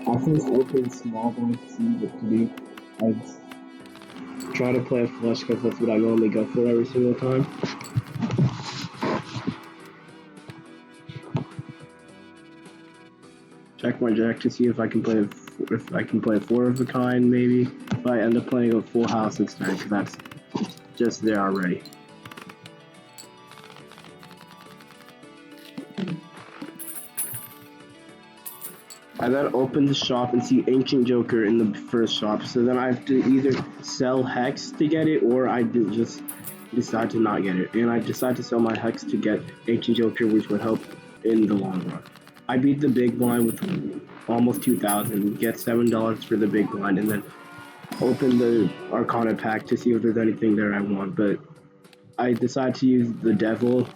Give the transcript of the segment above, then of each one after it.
I first opened small ones to see what to do. I try to play a flush because that's what I normally go for every single time. Check my deck to see if I can play a four of a kind maybe. If I end up playing a full house instead, because that's just there already. I then open the shop and see Ancient Joker in the first shop, so then I have to either sell Hex to get it, or I just decide to not get it. And I decide to sell my Hex to get Ancient Joker, which would help in the long run. I beat the big blind with almost 2,000, get $7 for the big blind, and then open the Arcana pack to see if there's anything there I want. But I decide to use the Devil,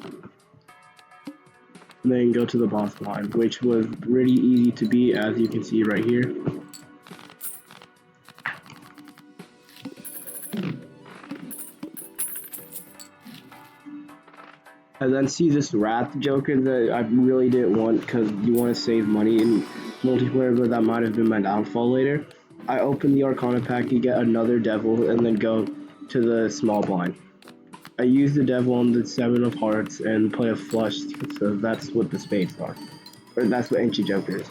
and then go to the boss line, which was pretty easy to beat, as you can see right here. I then see this Wrath Joker that I really didn't want because you want to save money in multiplayer, but that might have been my downfall later. I open the Arcana pack to get another Devil and then go to the small blind. I use the Devil on the 7 of Hearts and play a flush, so that's what the spades are. Or that's what Ancient Joker is.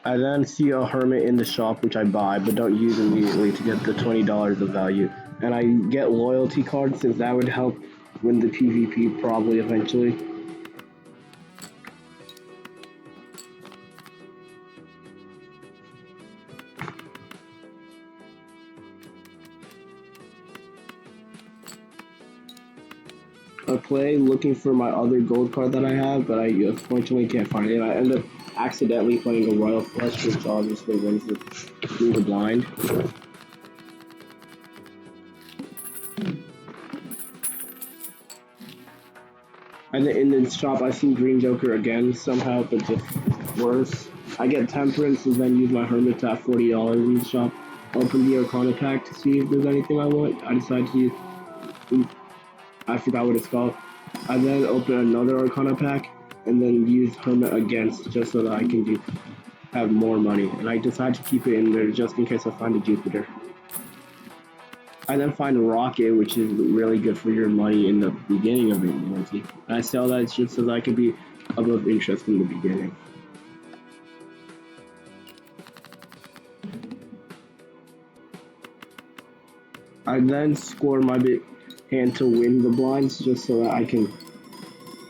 I then see a Hermit in the shop, which I buy, but don't use immediately to get the $20 of value. And I get loyalty cards, since that would help win the PvP probably eventually. I play looking for my other gold card that I have, but I unfortunately can't find it. I end up accidentally playing a Royal Flush, which obviously wins through the blind. And then in the shop, I see Green Joker again somehow, but just worse. I get Temperance and then use my Hermit to have $40 in the shop. Open the Arcana pack to see if there's anything I want. I decide to use, I forgot what it's called. I then open another Arcana pack and then use Hermit against, just so that I can have more money. And I decide to keep it in there just in case I find a Jupiter. I then find Rocket, which is really good for your money in the beginning of it. And I sell that just so that I can be above interest in the beginning. I then score my big hand to win the blinds, just so that I can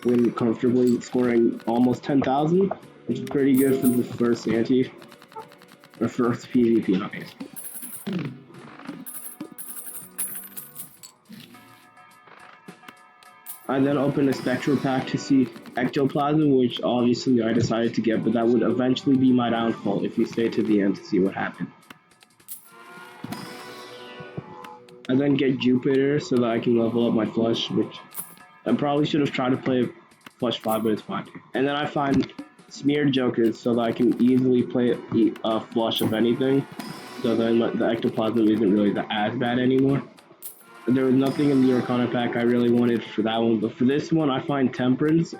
win comfortably, scoring almost 10,000, which is pretty good for the first ante, or first PvP, not yet. I then opened a Spectral pack to see Ectoplasm, which obviously I decided to get, but that would eventually be my downfall if you stay to the end to see what happened. I then get Jupiter so that I can level up my flush, which I probably should have tried to play flush 5, but it's fine. And then I find Smeared Jokers so that I can easily play a flush of anything, so then the Ectoplasm isn't really as bad anymore. There was nothing in the Arcana pack I really wanted for that one, but for this one I find Temperance,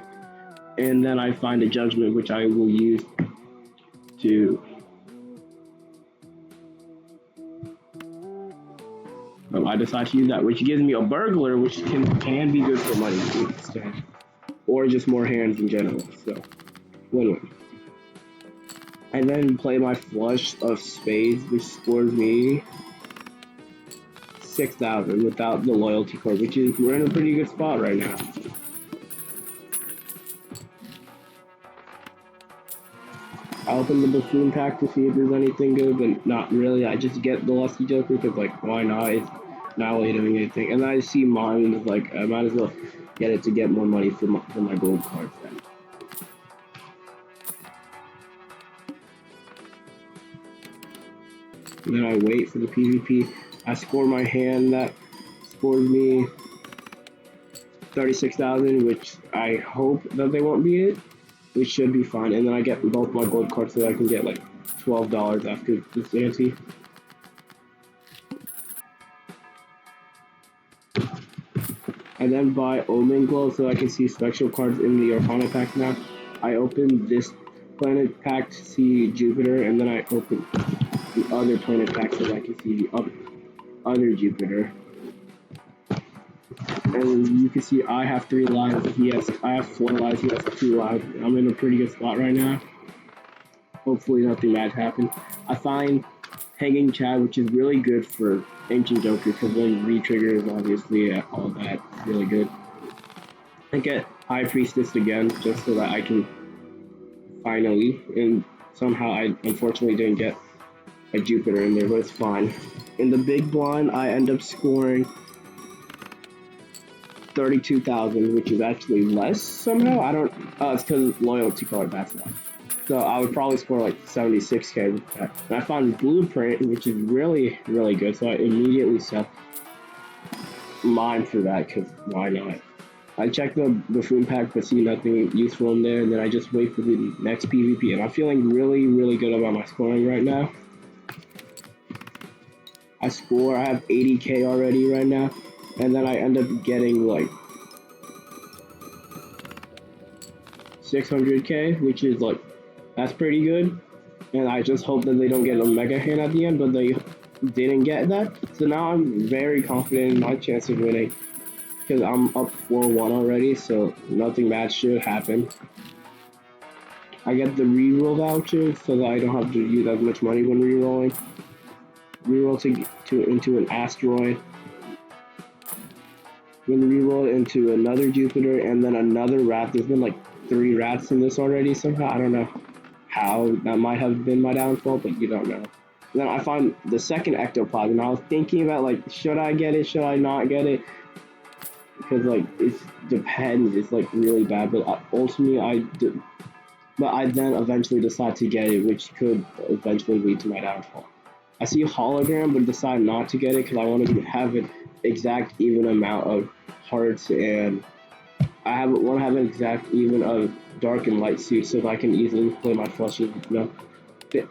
and then I find a Judgment, which I will use to I decide to use that, which gives me a Burglar, which can be good for money instead, or just more hands in general. So win-win. I then play my flush of spades, which scores me 6,000 without the loyalty card, which is, we're in a pretty good spot right now. I open the Buffoon pack to see if there's anything good, but not really. I just get the Lusty Joker because, like, why not? It's not really doing anything. And then I see mine, like, I might as well get it to get more money for my gold cards then. And then I wait for the PvP. I score my hand that scores me 36,000, which I hope that they won't beat it, which should be fine. And then I get both my gold cards so that I can get like $12 after this ante. I then buy Omen Glow so I can see special cards in the Arcana pack now. I open this planet pack to see Jupiter, and then I open the other planet pack so I can see the other Jupiter. And you can see I have 3 lives. I have 4 lives. He has 2 lives. I'm in a pretty good spot right now. Hopefully nothing bad happens. I find Hanging Chad, which is really good for Ancient Joker, because when re-triggers, obviously, all that is really good. I get High Priestess again, just so that I can finally, and somehow I unfortunately didn't get a Jupiter in there, but it's fine. In the big blind, I end up scoring 32,000, which is actually less somehow. I don't, it's because loyalty card, that's why. So I would probably score like 76k with that. And I found Blueprint, which is really, really good. So I immediately set mine for that, because why not? I check the Buffoon pack, but see nothing useful in there. And then I just wait for the next PvP. And I'm feeling really, really good about my scoring right now. I have 80k already right now. And then I end up getting like 600k, which is like, that's pretty good. And I just hope that they don't get a mega hand at the end, but they didn't get that. So now I'm very confident in my chance of winning, because I'm up 4-1 already, so nothing bad should happen. I get the reroll voucher so that I don't have to use as much money when rerolling. Reroll into an asteroid. Then reroll into another Jupiter, and then another rat. There's been like 3 rats in this already somehow. I don't know how. That might have been my downfall, but you don't know. And then I find the second ectoplasm. I was thinking about like, should I get it? Should I not get it? Because like it depends. It's like really bad, but ultimately I did. But I then eventually decide to get it, which could eventually lead to my downfall. I see hologram, but decide not to get it because I want to have an exact even amount of hearts, and I want to have an exact even of dark and light suits so that I can easily play my flushes. No,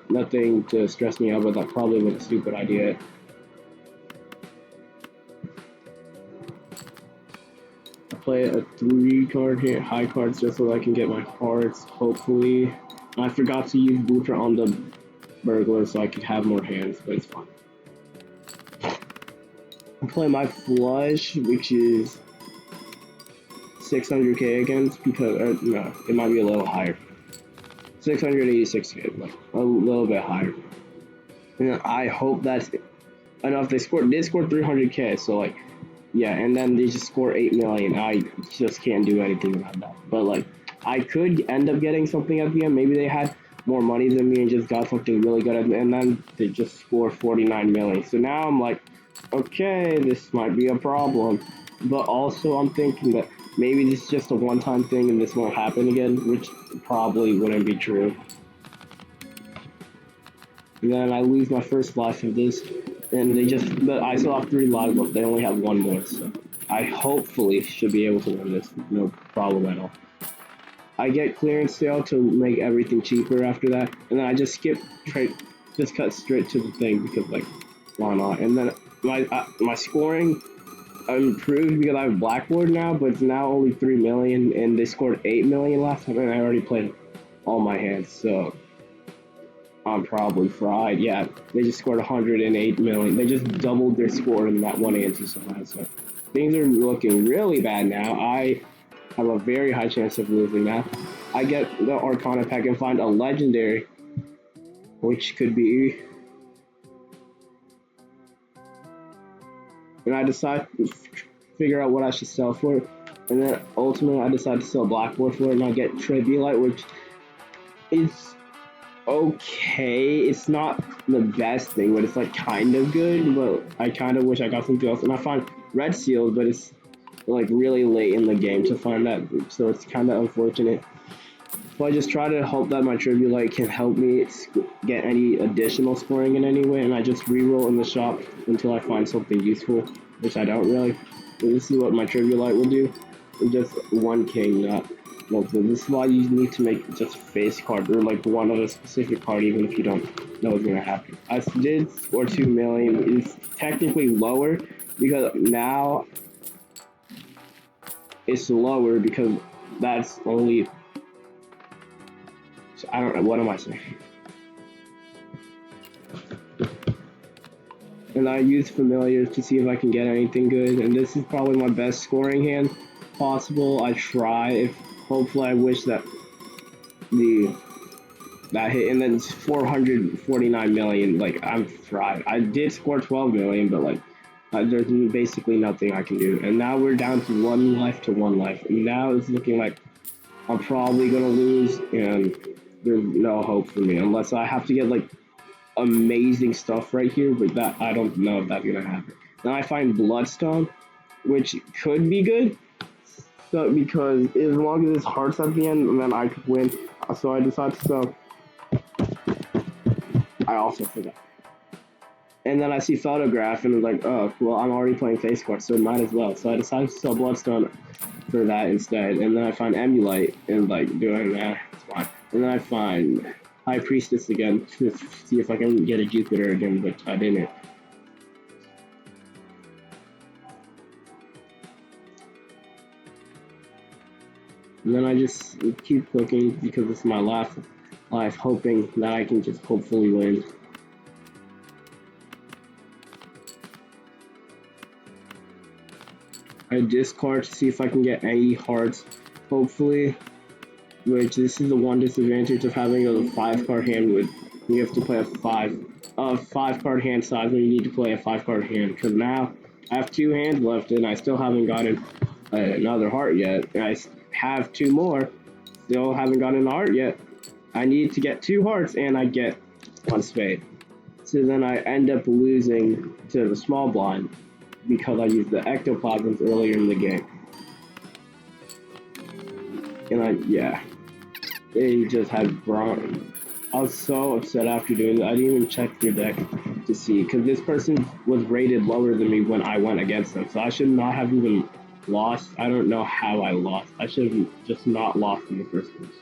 nothing to stress me out, but that probably was a stupid idea. I play a 3 card here, high cards, just so that I can get my hearts, hopefully. I forgot to use Blueprint on the burglar so I could have more hands, but it's fine. I play my flush, which is 600k against, because no, it might be a little higher. 686k, like a little bit higher. And I hope that's enough. Did score 300k, so like, yeah, and then they just score 8 million. I just can't do anything about that. But like, I could end up getting something at the end. Maybe they had more money than me and just got something really good, and then they just score 49 million. So now I'm like, okay, this might be a problem. But also I'm thinking that maybe this is just a one-time thing and this won't happen again, which probably wouldn't be true. And then I lose my first life of this, and but I still have 3 lives left. They only have 1 more, so I hopefully should be able to win this, no problem at all. I get clearance sale to make everything cheaper after that, and then I just just cut straight to the thing because like, why not? And then my scoring improved because I have Blackboard now, but it's now only 3 million, and they scored 8 million last time, and I already played all my hands, so I'm probably fried. Yeah, they just scored 108 million. They just doubled their score in that one answer somehow. So things are looking really bad now. I have a very high chance of losing now. I get the Arcana pack and find a legendary, which could be. And I decide to figure out what I should sell for it. And then ultimately I decide to sell Blackboard for it, and I get Tribulite, which is okay. It's not the best thing, but it's like kind of good. But I kind of wish I got something else. And I find Red Seals, but it's like really late in the game to find that, so it's kind of unfortunate. So I just try to hope that my Tribulite can help me get any additional scoring in any way, and I just reroll in the shop until I find something useful, which I don't really. But this is what my Tribulite will do. It's just 1 king, not multiple. This is why you need to make just face card or like one of a specific card, even if you don't know what's gonna happen. I did score 2 million. It's technically lower because now it's lower because that's only. So I don't know. What am I saying? And I use familiars to see if I can get anything good. And this is probably my best scoring hand possible. I try. If hopefully I wish that the that hit, and then it's 449 million. Like I'm fried. I did score 12 million, but like there's basically nothing I can do. And now we're down to one life to one life. And now it's looking like I'm probably gonna lose, and there's no hope for me unless I have to get like amazing stuff right here. But that I don't know if that's gonna happen. Then I find Bloodstone, which could be good. So because as long as it's hearts at the end, then I could win. So I decided to sell. I also forgot. And then I see photograph and I'm like, oh, well, I'm already playing face cards, so might as well. So I decided to sell Bloodstone for that instead. And then I find Emulite and like doing that, it's fine. And then I find High Priestess again to see if I can get a Jupiter again, but I didn't. And then I just keep clicking because it's my last life, hoping that I can just hopefully win. I discard to see if I can get any hearts, hopefully. Which this is the one disadvantage of having a 5-card hand. With you have to play a 5-card hand size when you need to play a 5-card hand. Because now I have 2 hands left and I still haven't gotten another heart yet. And I have 2 more, still haven't gotten an heart yet. I need to get 2 hearts and I get 1 spade. So then I end up losing to the small blind because I used the ectoplasms earlier in the game. And yeah, they just had Braun. I was so upset after doing that. I didn't even check your deck to see, because this person was rated lower than me when I went against them. So I should not have even lost. I don't know how I lost. I should have just not lost in the first place.